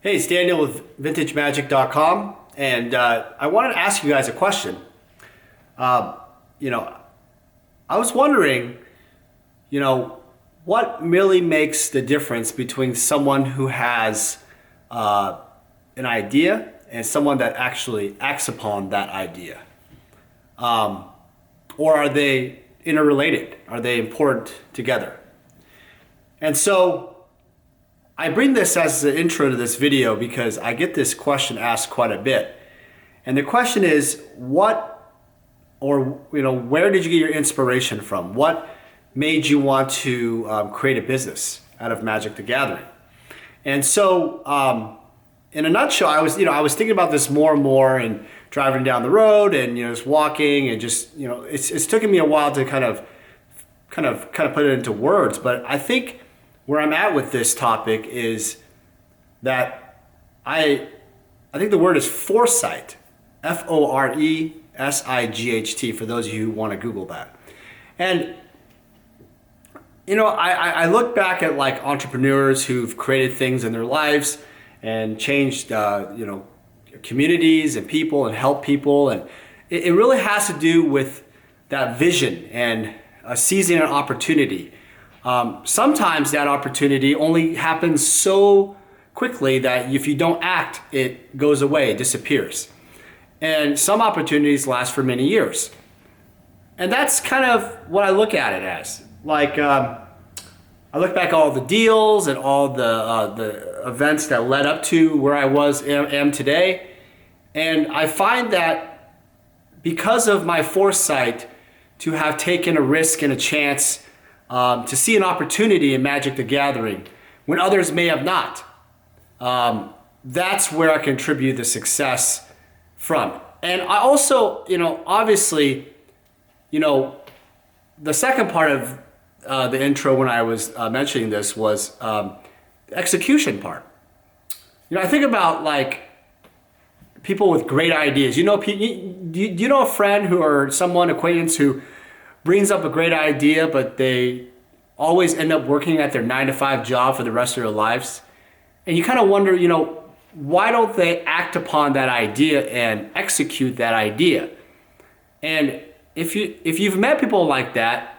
Hey, it's Daniel with VintageMagic.com, and I wanted to ask you guys a question. Um, you know, I was wondering, what really makes the difference between someone who has an idea and someone that actually acts upon that idea? Or are they interrelated? Are they important together? And so I bring this as an intro to this video because I get this question asked quite a bit. And the question is, where did you get your inspiration from? What made you want to create a business out of Magic the Gathering? And so, in a nutshell, I was thinking about this more and more, and driving down the road, and just walking, and it's taken me a while to kind of put it into words. But I think where I'm at with this topic is that I think the word is foresight, FORESIGHT, for those of you who want to Google that. And I look back at like entrepreneurs who've created things in their lives and changed communities and people and helped people, and it really has to do with that vision and seizing an opportunity. Sometimes that opportunity only happens so quickly that if you don't act, it goes away, it disappears. And some opportunities last for many years. And that's kind of what I look at it as. Like, I look back at all the deals and all the events that led up to where I am today. And I find that because of my foresight to have taken a risk and a chance to see an opportunity in Magic the Gathering when others may have not. That's where I contribute the success from. And I also, obviously, the second part of the intro when I was mentioning this was the execution part. I think about like people with great ideas. Do you know a friend or someone, acquaintance who brings up a great idea, but they always end up working at their 9-to-5 job for the rest of their lives? And you kind of wonder, why don't they act upon that idea and execute that idea? And if you've met people like that,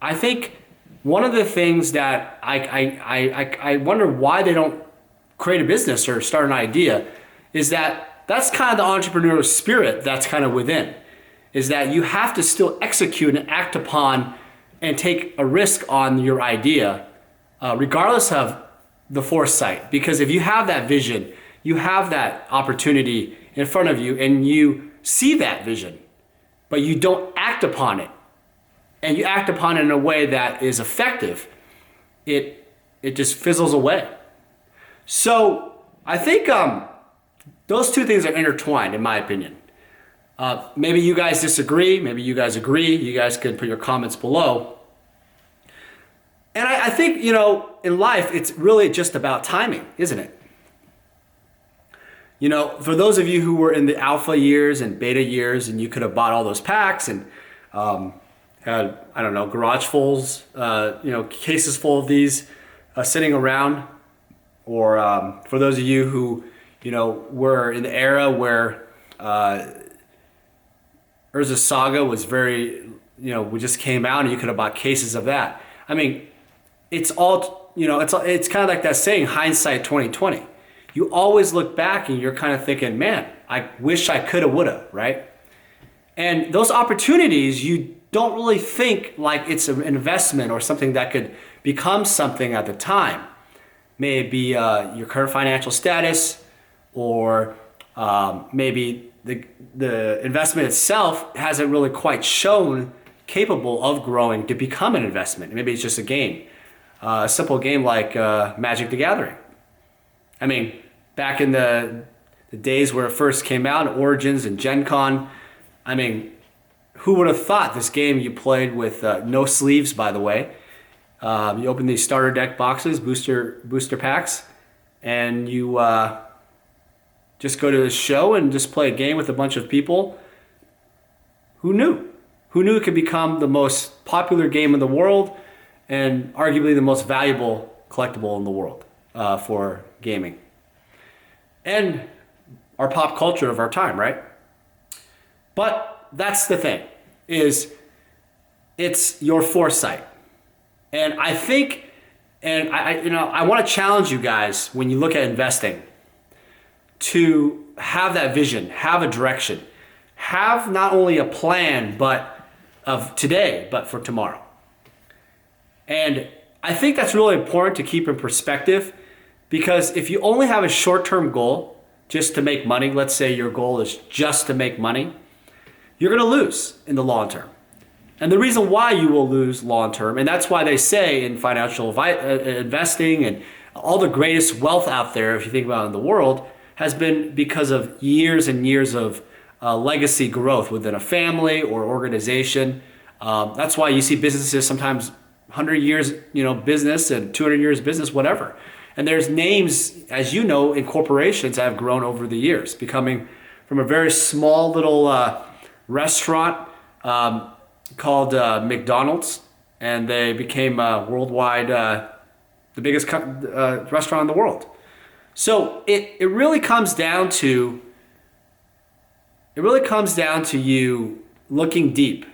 I think one of the things that I wonder why they don't create a business or start an idea is that's kind of the entrepreneurial spirit that's kind of within. Is that you have to still execute and act upon and take a risk on your idea, regardless of the foresight. Because if you have that vision, you have that opportunity in front of you, and you see that vision, but you don't act upon it, and you act upon it in a way that is effective, it just fizzles away. So I think those two things are intertwined, in my opinion. Maybe you guys disagree, maybe you guys agree, you guys can put your comments below. And I think, in life, it's really just about timing, isn't it? For those of you who were in the alpha years and beta years, and you could have bought all those packs and had, garage fulls, cases full of these sitting around. Or for those of you who, were in the era where Urza Saga was very, we just came out, and you could have bought cases of that. I mean, it's all, it's kind of like that saying, hindsight 2020. You always look back and you're kind of thinking, man, I wish I coulda, woulda, right? And those opportunities, you don't really think like it's an investment or something that could become something at the time. Maybe your current financial status, or maybe the investment itself hasn't really quite shown capable of growing to become an investment. Maybe it's just a game, a simple game like Magic the Gathering. I mean, back in the days where it first came out, Origins and Gen Con, I mean, who would have thought this game you played with no sleeves, by the way. You open these starter deck boxes, booster packs, and you just go to a show and just play a game with a bunch of people. Who knew? Who knew it could become the most popular game in the world and arguably the most valuable collectible in the world for gaming? and our pop culture of our time, right? But that's the thing, is it's your foresight. And I think, and I want to challenge you guys when you look at investing to have that vision, have a direction, have not only a plan, but of today, but for tomorrow. And I think that's really important to keep in perspective, because if you only have a short-term goal just to make money, let's say your goal is just to make money, you're going to lose in the long term. And the reason why you will lose long term, and that's why they say in financial investing and all the greatest wealth out there, if you think about it in the world, has been because of years and years of legacy growth within a family or organization. That's why you see businesses sometimes 100 years, business and 200 years business, whatever. And there's names, as you know, in corporations that have grown over the years, becoming from a very small little restaurant called McDonald's, and they became worldwide the biggest restaurant in the world. So it really comes down to you looking deep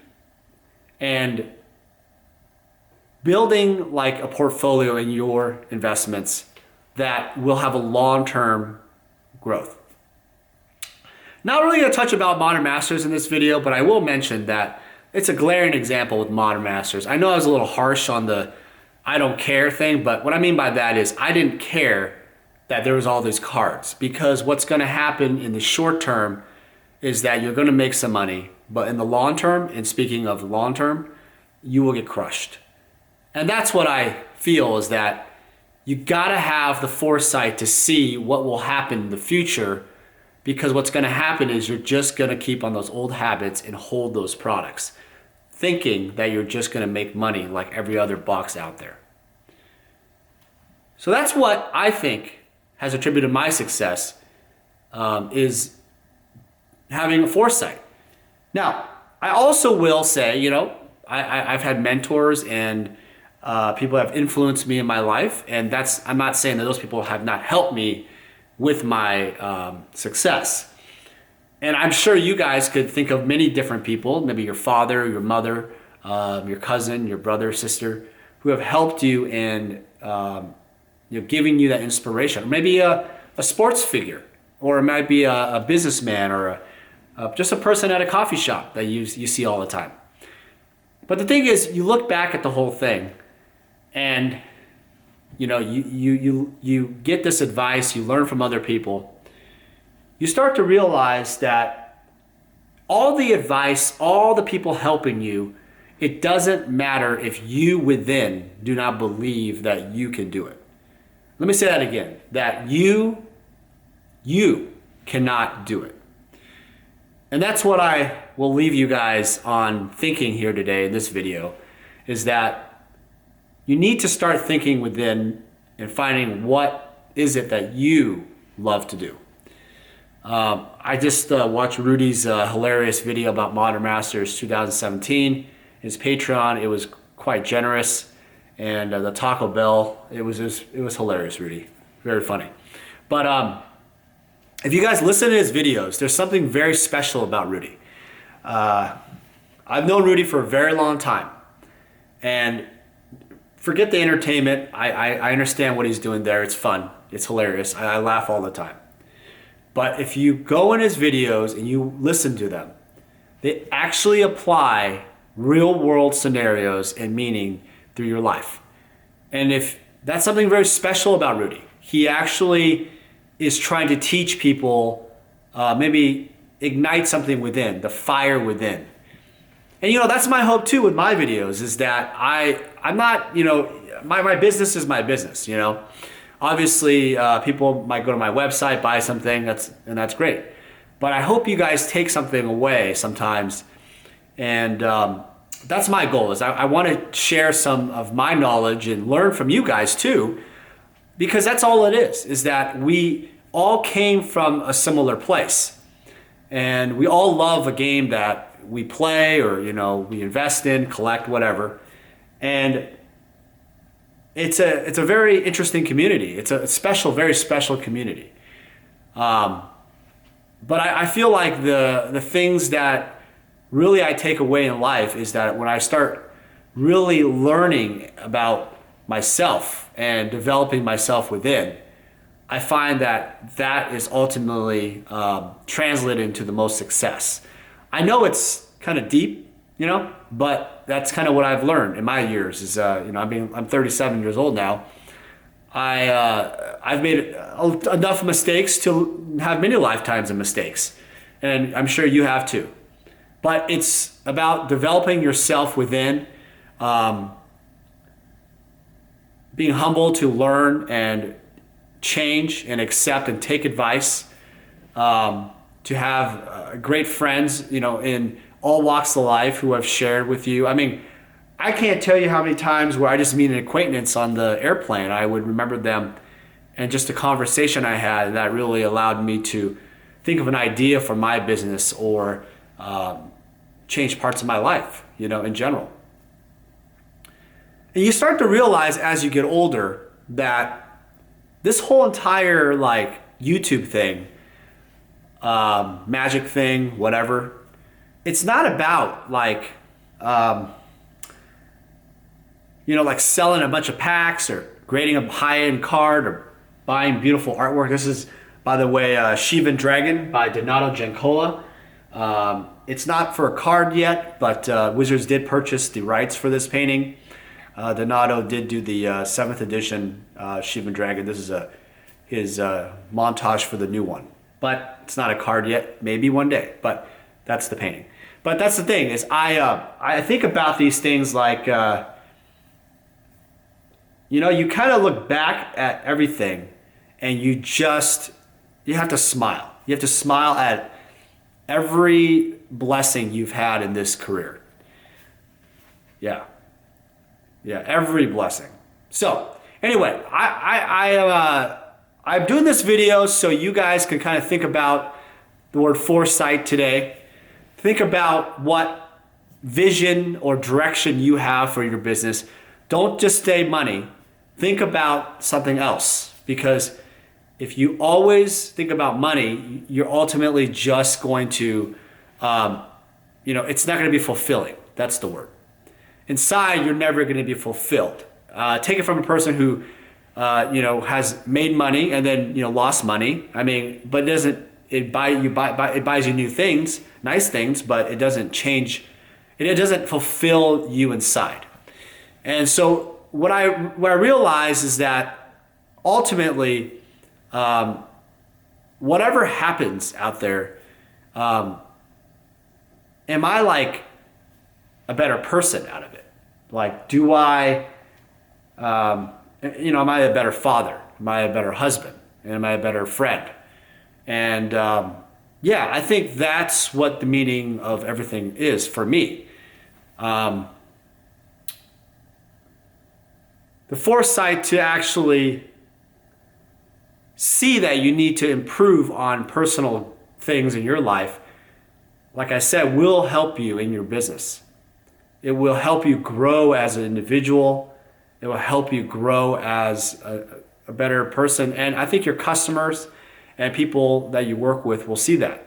and building like a portfolio in your investments that will have a long-term growth. Not really going to touch about Modern Masters in this video, but I will mention that it's a glaring example with Modern Masters. I know I was a little harsh on the I don't care thing, but what I mean by that is I didn't care that there was all these cards, because what's going to happen in the short term is that you're going to make some money, but in the long term, and speaking of long term, you will get crushed. And that's what I feel, is that you got to have the foresight to see what will happen in the future, because what's going to happen is you're just going to keep on those old habits and hold those products, thinking that you're just going to make money like every other box out there. So that's what I think has attributed my success, is having a foresight. Now, I also will say, I've had mentors and people have influenced me in my life, and I'm not saying that those people have not helped me with my success. And I'm sure you guys could think of many different people, maybe your father, your mother, your cousin, your brother, sister, who have helped you in giving you that inspiration. Or maybe a sports figure, or it might be a businessman, or just a person at a coffee shop that you see all the time. But the thing is, you look back at the whole thing, and you get this advice, you learn from other people. You start to realize that all the advice, all the people helping you, it doesn't matter if you within do not believe that you can do it. Let me say that again, that you cannot do it. And that's what I will leave you guys on thinking here today in this video, is that you need to start thinking within and finding what is it that you love to do. I just watched Rudy's hilarious video about Modern Masters 2017. His Patreon, it was quite generous, and the Taco Bell, it was hilarious, Rudy, very funny. But if you guys listen to his videos, there's something very special about Rudy. I've known Rudy for a very long time, and forget the entertainment. I understand what he's doing there. It's fun. It's hilarious. I laugh all the time. But if you go in his videos and you listen to them, they actually apply real world scenarios and meaning through your life. And if that's something very special about Rudy, he actually is trying to teach people, maybe ignite something within, the fire within. And that's my hope too with my videos, is that I'm not, my business is my business, Obviously, people might go to my website, buy something, that's great. But I hope you guys take something away sometimes. And that's my goal, is I want to share some of my knowledge and learn from you guys too, because that's all it is that we all came from a similar place. And we all love a game that we play, or, we invest in, collect, whatever. And it's a very interesting community. It's a special, very special community. But I feel like the things that really I take away in life is that when I start really learning about myself and developing myself within, I find that that is ultimately translated into the most success. I know it's kind of deep, but that's kind of what I've learned in my years. Is I'm 37 years old now. I've made enough mistakes to have many lifetimes of mistakes, and I'm sure you have too. But it's about developing yourself within, being humble to learn and change and accept and take advice, to have great friends, in all walks of life who have shared with you. I mean, I can't tell you how many times where I just meet an acquaintance on the airplane. I would remember them and just a conversation I had that really allowed me to think of an idea for my business or change parts of my life, in general. And you start to realize as you get older that this whole entire YouTube thing, magic thing, whatever, it's not about selling a bunch of packs or grading a high-end card or buying beautiful artwork. This is, by the way, Shivan Dragon by Donato Giancola. It's not for a card yet, but Wizards did purchase the rights for this painting. Donato did do the 7th edition Shivan Dragon. This is his montage for the new one. But it's not a card yet, maybe one day, but that's the painting. But that's the thing, is I think about these things like, you kind of look back at everything and you have to smile. You have to smile at every blessing you've had in this career. Yeah, every blessing. So anyway, I'm doing this video so you guys can kind of think about the word foresight today. Think about what vision or direction you have for your business. Don't just stay money. Think about something else, because if you always think about money, you're ultimately just going to, it's not going to be fulfilling. That's the word. Inside, you're never going to be fulfilled. Take it from a person who, has made money and then, lost money. I mean, but it buys you new things, nice things, but it doesn't change. It doesn't fulfill you inside. And so what I realize is that ultimately, whatever happens out there, am I a better person out of it? Do I, am I a better father? Am I a better husband? Am I a better friend? And I think that's what the meaning of everything is for me. The foresight to actually see that you need to improve on personal things in your life, like I said, will help you in your business. It will help you grow as an individual. It will help you grow as a better person. And I think your customers and people that you work with will see that.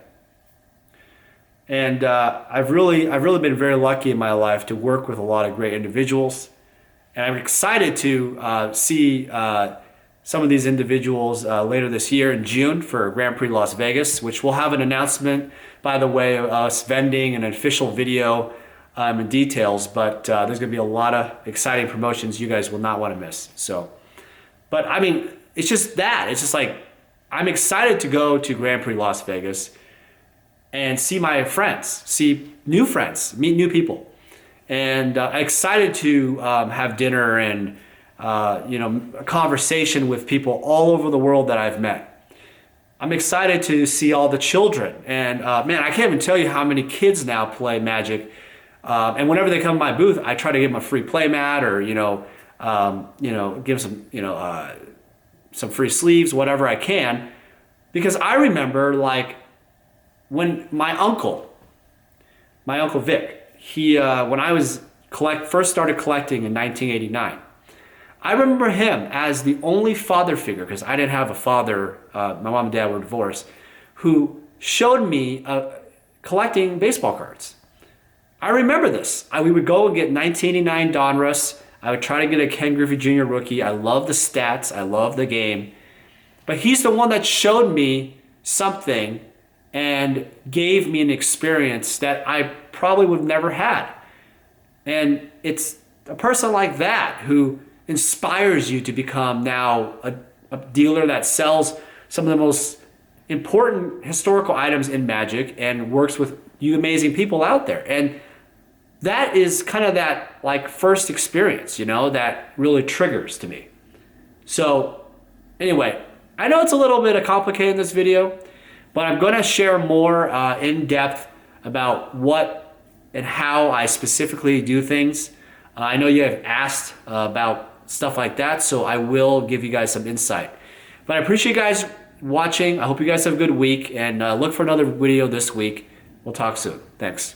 And I've really been very lucky in my life to work with a lot of great individuals. And I'm excited to see some of these individuals later this year in June for Grand Prix Las Vegas, which will have an announcement, by the way, of us vending an official video and details. But there's going to be a lot of exciting promotions you guys will not want to miss. So, but I mean, it's just that. It's just I'm excited to go to Grand Prix Las Vegas and see my friends, see new friends, meet new people. And excited to have dinner and a conversation with people all over the world that I've met. I'm excited to see all the children, and man, I can't even tell you how many kids now play Magic. And whenever they come to my booth, I try to give them a free play mat or give some free sleeves, whatever I can, because I remember when my uncle Vic. He, when I was first started collecting in 1989, I remember him as the only father figure, because I didn't have a father, my mom and dad were divorced, who showed me collecting baseball cards. I remember this. We would go and get 1989 Donruss. I would try to get a Ken Griffey Jr. rookie. I love the stats. I love the game. But he's the one that showed me something and gave me an experience that I probably would have never had. And it's a person like that who inspires you to become now a dealer that sells some of the most important historical items in Magic and works with you amazing people out there. And that is kind of that like first experience, you know, that really triggers to me. So anyway, I know it's a little bit complicated in this video, but I'm going to share more in depth about what and how I specifically do things. I know you have asked about stuff like that, so I will give you guys some insight. But I appreciate you guys watching. I hope you guys have a good week, and look for another video this week. We'll talk soon. Thanks.